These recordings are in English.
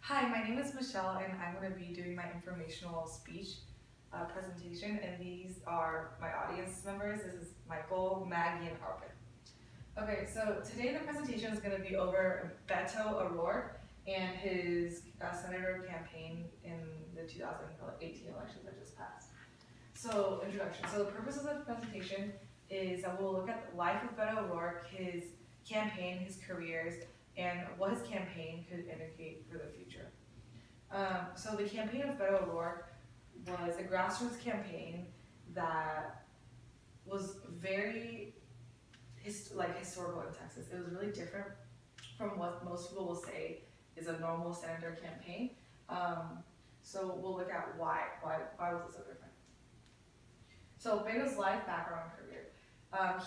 Hi, my name is Michelle, and I'm going to be doing my informational speech presentation, and these are my audience members. This is Michael, Maggie, and Arvin. Okay, so today the presentation is going to be over Beto O'Rourke and his senator campaign in the 2018 elections that just passed. So, introduction. So the purpose of the presentation is that we'll look at the life of Beto O'Rourke, his campaign, his careers, and what his campaign could indicate for the future. So the campaign of Beto O'Rourke was a grassroots campaign that was very historical in Texas. It was really different from what most people will say is a normal senator campaign. So we'll look at why was it so different. So Beto's life, background, and career.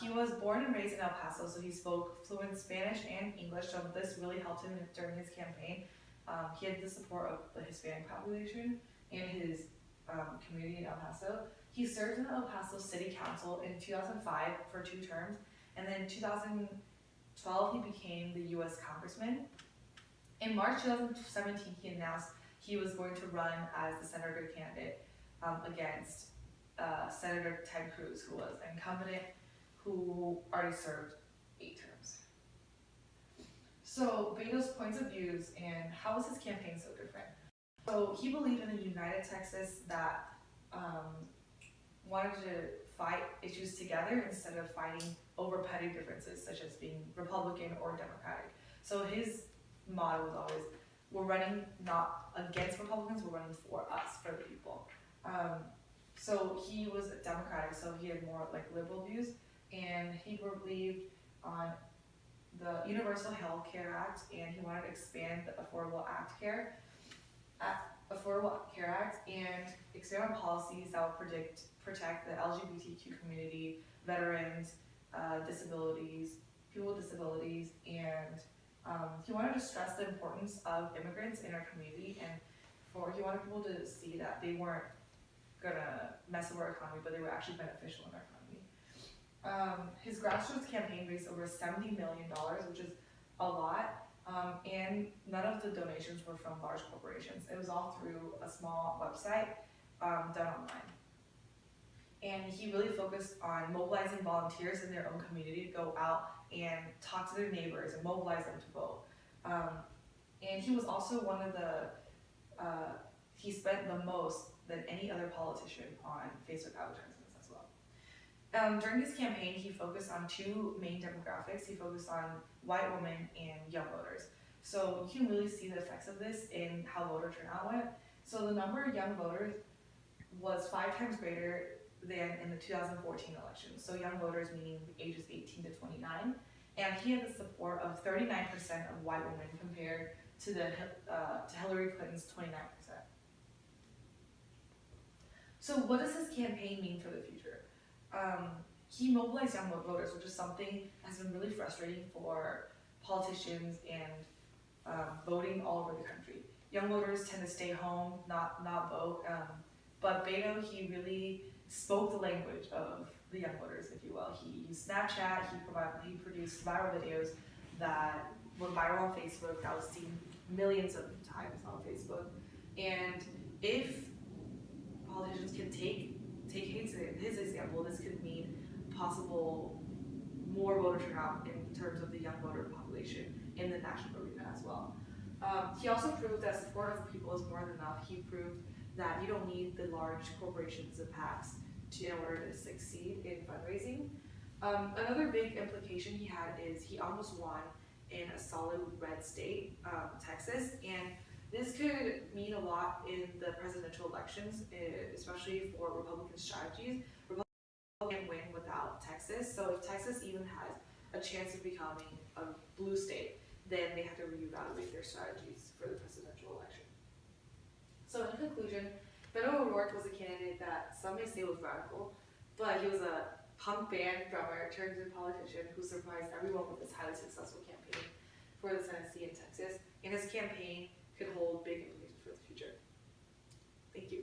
He was born and raised in El Paso, so he spoke fluent Spanish and English, so this really helped him during his campaign. He had the support of the Hispanic population and his community in El Paso. He served in the El Paso City Council in 2005 for 2 terms, and then in 2012 he became the U.S. Congressman. In March 2017, he announced he was going to run as the senator candidate against Senator Ted Cruz, who was incumbent, who already served 8 terms. So Beto's points of views and how was his campaign so different? So he believed in a united Texas that wanted to fight issues together instead of fighting over petty differences such as being Republican or Democratic. So his motto was always, we're running not against Republicans, we're running for us, for the people. So he was Democratic, so he had more liberal views, and he believed on the Universal Health Care Act, and he wanted to expand the Affordable Care Act and expand on policies that would protect the LGBTQ community, veterans, people with disabilities, and he wanted to stress the importance of immigrants in our community, and he wanted people to see that they weren't gonna mess with our economy, but they were actually beneficial in our economy. His grassroots campaign raised over $70 million, which is a lot, and none of the donations were from large corporations. It was all through a small website done online. And he really focused on mobilizing volunteers in their own community to go out and talk to their neighbors and mobilize them to vote. And he was also one of he spent the most than any other politician on Facebook advertisements as well. During his campaign, he focused on 2 main demographics. He focused on white women and young voters. So you can really see the effects of this in how voter turnout went. So the number of young voters was 5 times greater than in the 2014 election. So young voters meaning ages 18 to 29. And he had the support of 39% of white women compared to to Hillary Clinton's 29%. So what does his campaign mean for the future? He mobilized young voters, which is something that has been really frustrating for politicians and voting all over the country. Young voters tend to stay home, not vote, but Beto, he really spoke the language of the young voters, if you will. He used Snapchat, he produced viral videos that were viral on Facebook, that was seen millions of times on Facebook. And if politicians can take his example, this could mean possible more voter turnout in terms of the young voter population in the national arena as well. He also proved that support of the people is more than enough. He proved that you don't need the large corporations and PACs in order to succeed in fundraising. Another big implication he had is he almost won in a solid red state, Texas, and this could mean a lot in the presidential elections, especially for Republican strategies. Republicans can't win without Texas, so if Texas even has a chance of becoming a blue state, then they have to reevaluate their strategies for the presidential election. So in conclusion, Beto O'Rourke was a candidate that some may say was radical, but he was a punk band drummer turned into politician who surprised everyone with his highly successful campaign for the Senate seat in Texas, and his campaign could hold big implications for the future. Thank you.